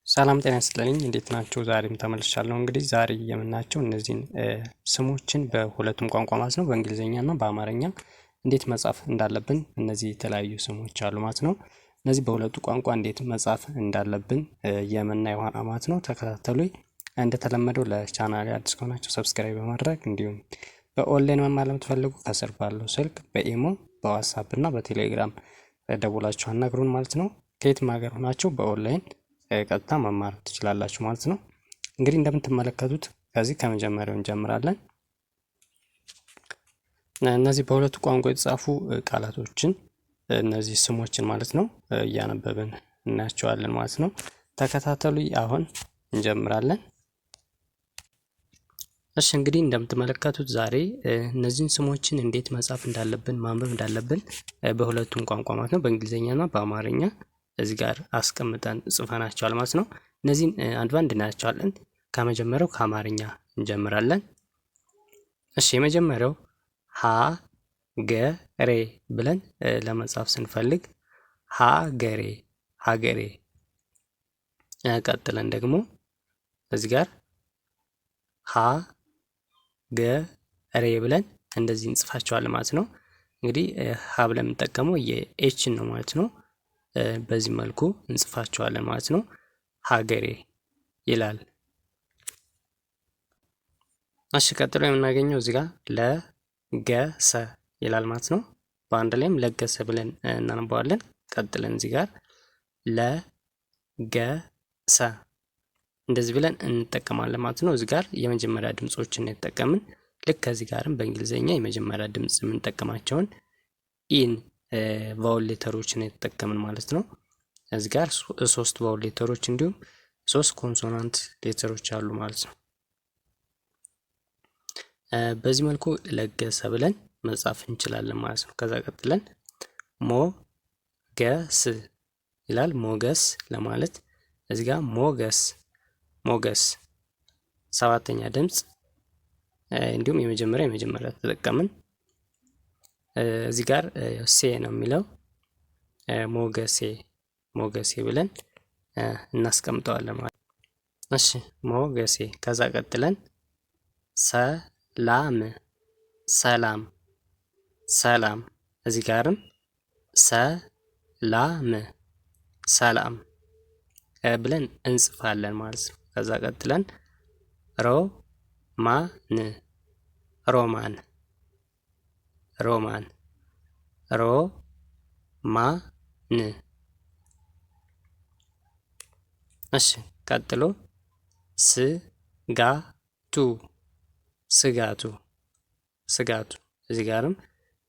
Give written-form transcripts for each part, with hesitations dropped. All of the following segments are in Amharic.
ሰላም ጤና ይስጥልኝ እንዴት ናችሁ? ዛሬም ተመልሻለሁ። እንግዲህ ዛሬ የምናያቸው እነዚህን ስሞችን በሁለቱም ቋንቋ ማለት ነው በእንግሊዝኛ እና በአማርኛ እንዴት መጻፍ እንዳለብን እነዚህ የተለያዩ ስሞች አሉ ማለት ነው። እነዚህ በሁለቱ ቋንቋ እንዴት መጻፍ እንዳለብን የምናየው ማለት ነው። ተከታተሉኝ። እንደተለመደው ለቻናሌ አዲስ ከሆናችሁ ሰብስክራይብ በማድረግ እንዲሁም በኦንላይን መማር ለምትፈልጉ ከስር ባለው ስልክ በኢሞ በዋትስአፕ እና በቴሌግራም ደውላችሁ አናግሩን ማለት ነው። ከየትም ሀገር ሆናችሁ በኦንላይን ቀጥታ መማር ትችላላችሁ ማለት ነው። እንግዲህ እንደምትመለከቱት ከዚህ ከመጀመሪያው እንጀምራለን። እነዚህ በሁለቱ ቋንቋ የተጻፉ ቃላቶችን እነዚህ ስሞችን ማለት ነው እያነበብን እናያቸዋለን ማለት ነው። ተከታተሉ። አሁን እንጀምራለን። እሺ እንግዲህ እንደምትመለከቱት ዛሬ እነዚህን ስሞችን እንዴት መጻፍ እንዳለብን ማንበብ እንዳለብን በሁለቱም ቋንቋ ማለት ነው በእንግሊዝኛና በአማርኛ እዚህ ጋር አስቀምጠን ጽፈናቸዋል ማለት ነው። እነዚህን አንድ ባንድ እናያቸዋለን። ከመጀመሪያው ከአማርኛ እንጀምራለን። እሺ የመጀመሪያው ሀገሬ ብለን ለመጻፍ ስንፈልግ ሀገሬ ሀገሬ። ቀጥለን ደግሞ እዚህ ጋር ሀገሬ ብለን እንደዚህ እንጽፋቸዋለን ማለት ነው። እንግዲህ ሀ ብለን የምንጠቀመው የኤችን ነው ማለት ነው። በዚህ መልኩ እንጽፋቸዋለን ማለት ነው። ሀገሬ ይላል። እሺ ቀጥሎ የምናገኘው እዚህ ጋር ለገሰ ይላል ማለት ነው። በአንድ ላይም ለገሰ ብለን እናነባዋለን። ቀጥለን እዚህ ጋር ለገሰ እንደዚህ ብለን እንጠቀማለን ማለት ነው። እዚህ ጋር የመጀመሪያ ድምጾችን የተጠቀምን ልክ ከዚህ ጋርም በእንግሊዝኛ የመጀመሪያ ድምጽ የምንጠቀማቸውን ኢን ቫውል ሌተሮችን የተጠቀምን ማለት ነው። እዚህ ጋር 3 ቫውል ሌተሮች እንዲሁም 3 ኮንሶናንት ሌተሮች አሉ ማለት ነው። በዚህ መልኩ ለገሰ ብለን መጻፍ እንችላለን ማለት ነው። ከዛ ቀጥለን ሞገስ ይላል። ሞገስ ለማለት እዚህ ጋር ሞገስ ሞገስ 7ኛ ድምጽ እንዲሁም የመጀመሪያ ተጠቀምን። እዚህ ጋር ሴ ነው የሚለው ሞገሴ ሞገሴ ብለን እናስቀምጠዋለን ማለት ነው። እሺ ሞገሴ። ከዛ ቀጥለን ሰላም ሰላም ሰላም። እዚህ ጋርም ሰላም ሰላም ብለን እንጽፋለን ማለት ነው። ከዛ ቀጥለን ሮማን ሮማን ሮማን ሮማን። እሺ ቀጥሎ ስጋቱ ስጋቱ ስጋቱ። እዚህ ጋርም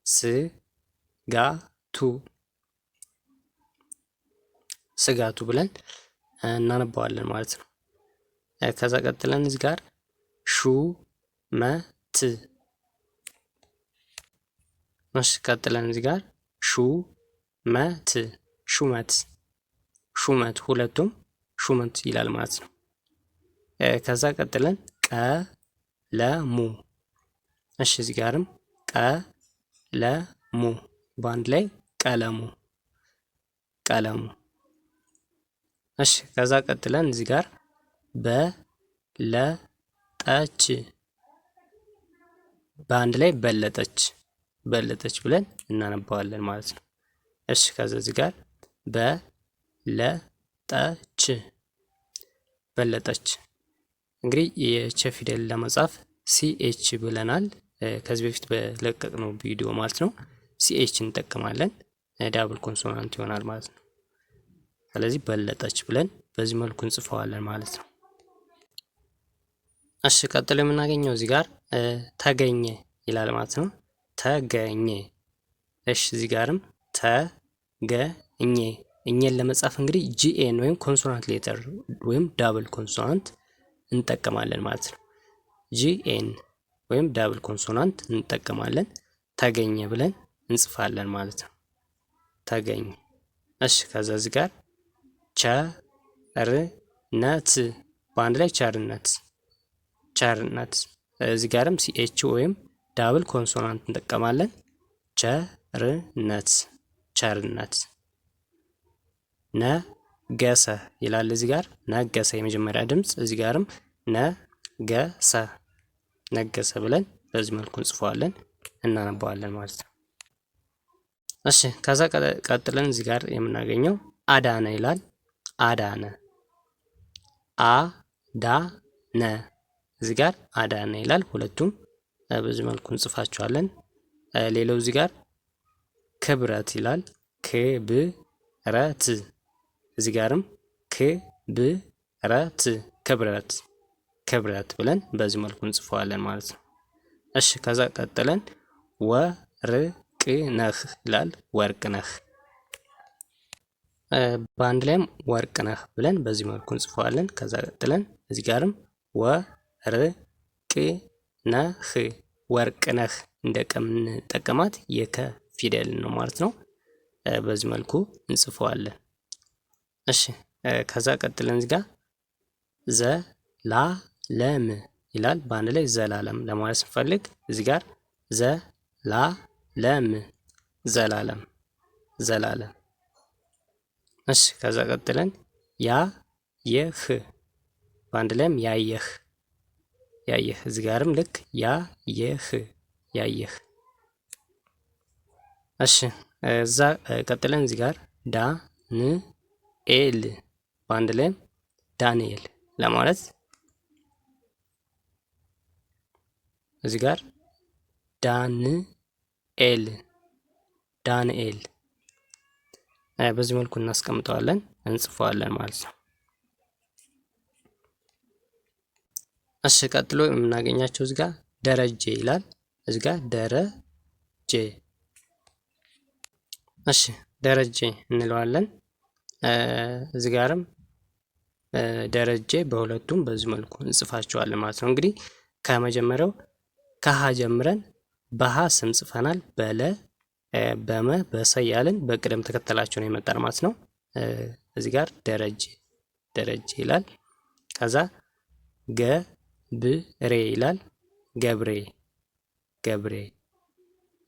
ስጋቱ ስጋቱ ብለን እናነባዋለን ማለት ነው። ከዛ ቀጥለን እዚህ ጋር ሹመት። እሺ ቀጥለን እዚህ ጋር ሹመት ሹመት ሹመት ሁለቱም ሹመት ይላል ማለት ነው። ከዛ ቀጥለን ቀለሙ። እሺ እዚህ ጋርም ቀለሙ በአንድ ላይ ቀለሙ ቀለሙ። እሺ ከዛ ቀጥለን እዚህ ጋር በለጠች በአንድ ላይ በለጠች በለጠች ብለን እናነባዋለን ማለት ነው። እሺ ከዛ እዚህ ጋር በለጠች በለጠች። እንግዲህ የቸ ፊደል ለመጻፍ ሲኤች ብለናል ከዚህ በፊት በለቀቅነው ቪዲዮ ማለት ነው። ሲኤች እንጠቀማለን ዳብል ኮንሶናንት ይሆናል ማለት ነው። ስለዚህ በለጠች ብለን በዚህ መልኩ እንጽፈዋለን ማለት ነው። እሺ ቀጥሎ የምናገኘው እዚህ ጋር ተገኘ ይላል ማለት ነው። ተገኘ። እሺ እዚህ ጋርም ተገኘ እኛን ለመጻፍ እንግዲህ ጂኤን ወይም ኮንሶናንት ሌተር ወይም ዳብል ኮንሶናንት እንጠቀማለን ማለት ነው። ጂኤን ወይም ዳብል ኮንሶናንት እንጠቀማለን። ተገኘ ብለን እንጽፋለን ማለት ነው። ተገኘ። እሺ ከዛ እዚህ ጋር ቸርነት በአንድ ላይ ቸርነት ቸርነት። እዚህ ጋርም ሲኤች ወይም ዳብል ኮንሶናንት እንጠቀማለን። ቸርነት ቸርነት። ገሰ ይላል እዚህ ጋር ነገሰ የመጀመሪያ ድምፅ እዚህ ጋርም ነገሰ ነገሰ ብለን በዚህ መልኩ እንጽፈዋለን እናነባዋለን ማለት ነው። እሺ ከዛ ቀጥለን እዚህ ጋር የምናገኘው አዳነ ይላል። አዳነ አዳነ እዚህ ጋር አዳነ ይላል። ሁለቱም በዚህ መልኩ እንጽፋቸዋለን። ሌላው እዚህ ጋር ክብረት ይላል። ክብረት እዚህ ጋርም ክብረት ክብረት ክብረት ብለን በዚህ መልኩ እንጽፈዋለን ማለት ነው። እሺ ከዛ ቀጥለን ወርቅ ነህ ይላል። ወርቅ ነህ በአንድ ላይም ወርቅ ነህ ብለን በዚህ መልኩ እንጽፈዋለን። ከዛ ቀጥለን እዚህ ጋርም ወርቅ ነህ ወርቅ ነህ እንደምንጠቀማት የከ ፊደል ነው ማለት ነው። በዚህ መልኩ እንጽፈዋለን። እሺ ከዛ ቀጥለን እዚህ ጋር ዘላለም ይላል። በአንድ ላይ ዘላለም ለማለት ስንፈልግ እዚህ ጋር ዘላለም ዘላለም ዘላለም። እሺ ከዛ ቀጥለን ያየህ በአንድ ላይም ያየህ ያየህ እዚህ ጋርም ልክ ያየህ ያየህ። እሺ እዛ ቀጥለን እዚህ ጋር ዳንኤል በአንድ ላይም ዳንኤል ለማለት እዚህ ጋር ዳንኤል ዳንኤል በዚህ መልኩ እናስቀምጠዋለን እንጽፈዋለን ማለት ነው። እሺ ቀጥሎ የምናገኛቸው እዚህ ጋር ደረጀ ይላል። እዚህ ጋር ደረጀ እሺ ደረጀ እንለዋለን። እዚህ ጋርም ደረጀ በሁለቱም በዚህ መልኩ እንጽፋቸዋለን ማለት ነው። እንግዲህ ከመጀመሪያው ከሀ ጀምረን በሀ ስም ጽፈናል። በለ በመ በሰ ያልን በቅደም ተከተላቸው ነው የመጣን ማለት ነው። እዚህ ጋር ደረጀ ደረጀ ይላል። ከዛ ገብሬ ይላል። ገብሬ ገብሬ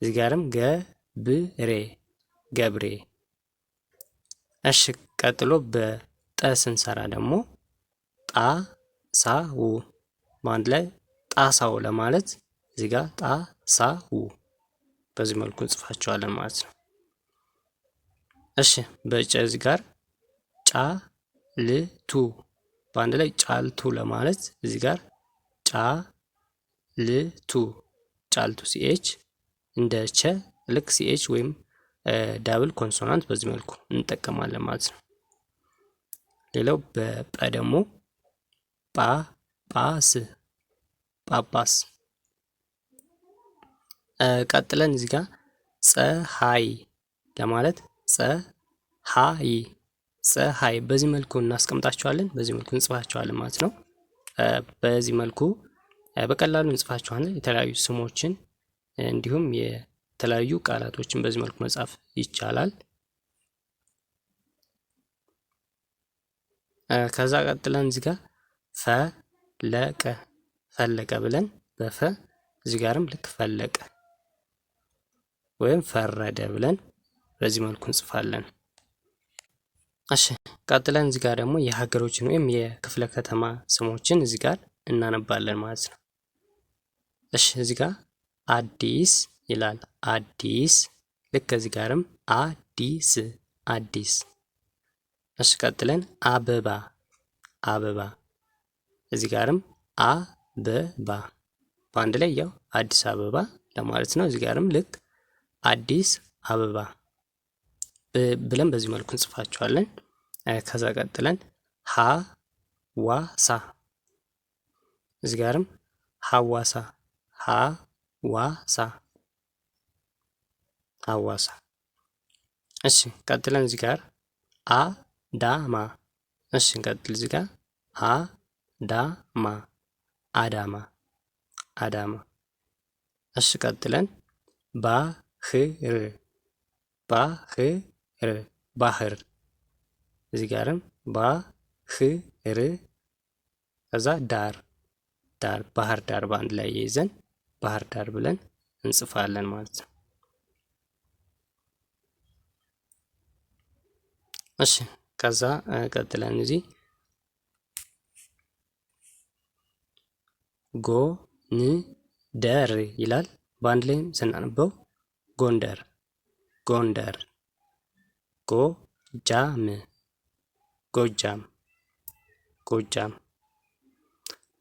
እዚህ ጋርም ገብሬ ገብሬ። እሺ ቀጥሎ በጠ ስንሰራ ደግሞ ጣሳው በአንድ ላይ ጣሳው ለማለት እዚህ ጋር ጣሳው በዚህ መልኩ እንጽፋቸዋለን ማለት ነው። እሺ በጨ እዚህ ጋር ጫልቱ በአንድ ላይ ጫልቱ ለማለት እዚህ ጋር ጫልቱ ጫልቱ ሲኤች እንደ ቸ ልክ ሲኤች ወይም ዳብል ኮንሶናንት በዚህ መልኩ እንጠቀማለን ማለት ነው። ሌላው በጰ ደግሞ ጳጳስ ጳጳስ። ቀጥለን እዚህ ጋር ፀሐይ ለማለት ፀሐይ ፀሐይ በዚህ መልኩ እናስቀምጣቸዋለን። በዚህ መልኩ እንጽፋቸዋለን ማለት ነው። በዚህ መልኩ በቀላሉ እንጽፋቸዋለን። የተለያዩ ስሞችን እንዲሁም የተለያዩ ቃላቶችን በዚህ መልኩ መጻፍ ይቻላል። ከዛ ቀጥለን እዚህ ጋር ፈለቀ ፈለቀ ብለን በፈ እዚህ ጋርም ልክ ፈለቀ ወይም ፈረደ ብለን በዚህ መልኩ እንጽፋለን። እሺ ቀጥለን እዚህ ጋር ደግሞ የሀገሮችን ወይም የክፍለ ከተማ ስሞችን እዚህ ጋር እናነባለን ማለት ነው። እሺ እዚህ ጋር አዲስ ይላል። አዲስ ልክ እዚህ ጋርም አዲስ አዲስ። እሺ ቀጥለን አበባ አበባ እዚህ ጋርም አበባ በአንድ ላይ ያው አዲስ አበባ ለማለት ነው። እዚህ ጋርም ልክ አዲስ አበባ ብለን በዚህ መልኩ እንጽፋቸዋለን። ከዛ ቀጥለን ሐዋሳ እዚህ ጋርም ሐዋሳ ሐዋሳ ሐዋሳ። እሺ ቀጥለን እዚህ ጋር አዳማ እሺ እንቀጥል እዚህ ጋር አዳማ አዳማ አዳማ። እሺ ቀጥለን ባህር ባህር ባህር እዚህ ጋርም ባህር ከዛ ዳር ዳር ባህር ዳር በአንድ ላይ ይዘን ባህር ዳር ብለን እንጽፋለን ማለት ነው። እሺ ከዛ ቀጥለን እዚህ ጎንደር ይላል። በአንድ ላይ ስናነበው ጎንደር ጎንደር። ጎጃም ጎጃም ጎጃም።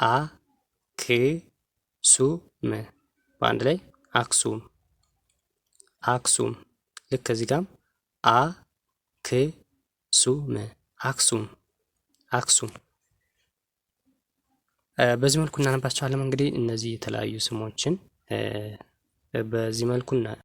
አክሱም በአንድ ላይ አክሱም አክሱም። ልክ እዚህ ጋም አክሱም አክሱም አክሱም። በዚህ መልኩ እናነባቸዋለን። እንግዲህ እነዚህ የተለያዩ ስሞችን በዚህ መልኩ